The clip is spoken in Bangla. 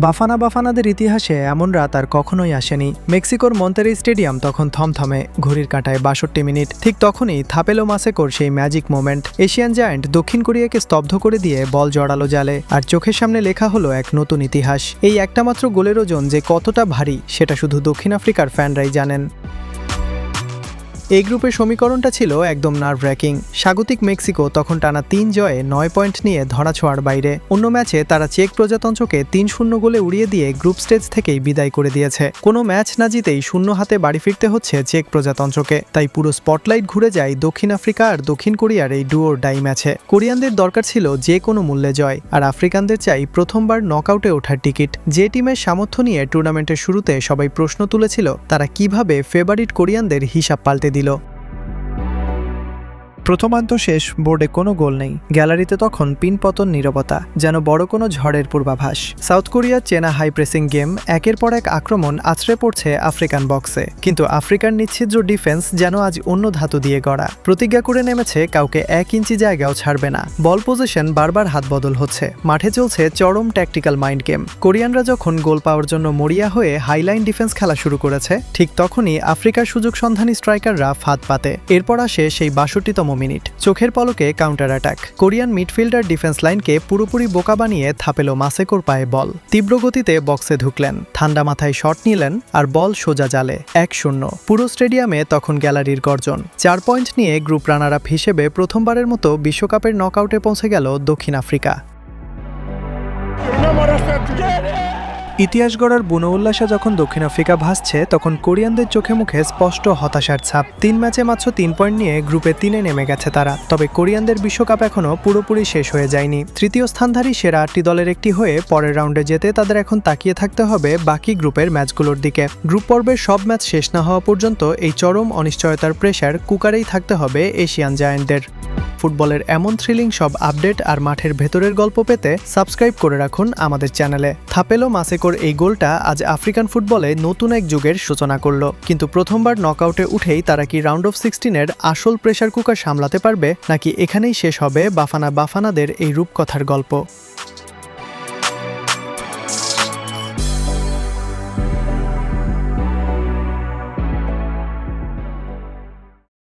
বাফানা বাফানাদের ইতিহাসে এমন রাত আর কখনোই আসেনি। মেক্সিকোর মন্তেরি স্টেডিয়াম তখন থমথমে, ঘড়ির কাঁটায় ৬২ মিনিট। ঠিক তখনই থাপেলো মাসেকোর সেই ম্যাজিক মোমেন্ট। এশিয়ান জায়ান্ট দক্ষিণ কোরিয়াকে স্তব্ধ করে দিয়ে বল জড়ালো জালে, আর চোখের সামনে লেখা হলো এক নতুন ইতিহাস। এই একটা মাত্র গোলের ওজন যে কতটা ভারী সেটা শুধু দক্ষিণ আফ্রিকার ফ্যানরাই জানেন। এই গ্রুপের সমীকরণটা ছিল একদম নার্ভ র্যাকিং। স্বাগতিক মেক্সিকো তখন টানা ৩ জয়ে ৯ পয়েন্ট নিয়ে ধরাছোঁয়ার বাইরে। অন্য ম্যাচে তারা চেক প্রজাতন্ত্রকে ৩-০ গোলে উড়িয়ে দিয়ে গ্রুপ স্টেজ থেকেই বিদায় করে দিয়েছে। কোনো ম্যাচ না জিতেই শূন্য হাতে বাড়ি ফিরতে হচ্ছে চেক প্রজাতন্ত্রকে। তাই পুরো স্পটলাইট ঘুরে যায় দক্ষিণ আফ্রিকা আর দক্ষিণ কোরিয়ার এই ডু অর ডাই ম্যাচে। কোরিয়ানদের দরকার ছিল যে কোনো মূল্যে জয়, আর আফ্রিকানদের চাই প্রথমবার নকআউটে ওঠার টিকিট। যে টিমের সামর্থ্য নিয়ে টুর্নামেন্টের শুরুতে সবাই প্রশ্ন তুলেছিল, তারা কিভাবে ফেভারিট কোরিয়ানদের হিসাব পাল্টে দিল। প্রথমার্ধ শেষ, বোর্ডে কোনো গোল নেই। গ্যালারিতে তখন পিনপতন নীরবতা, যেন বড় কোনো ঝড়ের পূর্বাভাস। সাউথ কোরিয়ার চেনা হাই প্রেসিং গেম, একের পর এক আক্রমণ আছড়ে পড়ছে আফ্রিকান বক্সে। কিন্তু আফ্রিকার নিচ্ছিদ্র ডিফেন্স যেন আজ অন্য ধাতু দিয়ে গড়া। প্রতিজ্ঞা করে নেমেছে কাউকে ১ ইঞ্চি জায়গাও ছাড়বে না। বল পজিশন বারবার হাত বদল হচ্ছে, মাঠে চলছে চরম ট্যাকটিক্যাল মাইন্ড গেম। কোরিয়ানরা যখন গোল পাওয়ার জন্য মরিয়া হয়ে হাইলাইন ডিফেন্স খেলা শুরু করেছে, ঠিক তখনই আফ্রিকার সুযোগ সন্ধানী স্ট্রাইকাররা ফাঁদ পাতে। এরপর আসে সেই ৬২তম মিনিট, চোখের পলকে counter attack. Korean midfielder defence লাইনকে পুরোপুরি বোকা বানিয়ে থাপেলো মাসেকোর পায়ে বল। তীব্র গতিতে বক্সে ঢুকলেন, ঠান্ডা মাথায় শট নিলেন, আর বল সোজা জালে। ১-০। পুরো স্টেডিয়ামে তখন গ্যালারির গর্জন। ৪ পয়েন্ট নিয়ে গ্রুপ রানার আপ হিসেবে প্রথমবারের মতো বিশ্বকাপের নকআউটে পৌঁছে গেল দক্ষিণ আফ্রিকা। ইতিহাস গড়ার বুনো উল্লাসে যখন দক্ষিণ আফ্রিকা ভাসছে, তখন কোরিয়ানদের চোখে মুখে স্পষ্ট হতাশার ছাপ। ৩ ম্যাচে মাত্র ৩ পয়েন্ট নিয়ে গ্রুপে ৩-এ নেমে গেছে তারা। তবে কোরিয়ানদের বিশ্বকাপ এখনও পুরোপুরি শেষ হয়ে যায়নি। তৃতীয় স্থানধারী সেরা ৮টি দলের একটি হয়ে পরের রাউন্ডে যেতে তাদের এখন তাকিয়ে থাকতে হবে বাকি গ্রুপের ম্যাচগুলোর দিকে। গ্রুপ পর্বের সব ম্যাচ শেষ না হওয়া পর্যন্ত এই চরম অনিশ্চয়তার প্রেশার কুকারেই থাকতে হবে এশিয়ান জায়ান্টদের। ফুটবলের এমন থ্রিলিং সব আপডেট আর মাঠের ভেতরের গল্প পেতে সাবস্ক্রাইব করে রাখুন আমাদের চ্যানেলে। থাপেলো মাসেকোর এই গোলটা আজ আফ্রিকান ফুটবলে নতুন এক যুগের সূচনা করলো। কিন্তু প্রথমবার নকআউটে উঠেই তারা কি রাউন্ড অফ 16-এর আসল প্রেশার কুকার সামলাতে পারবে, নাকি এখানেই শেষ হবে বাফানা বাফানাদের এই রূপকথার গল্প?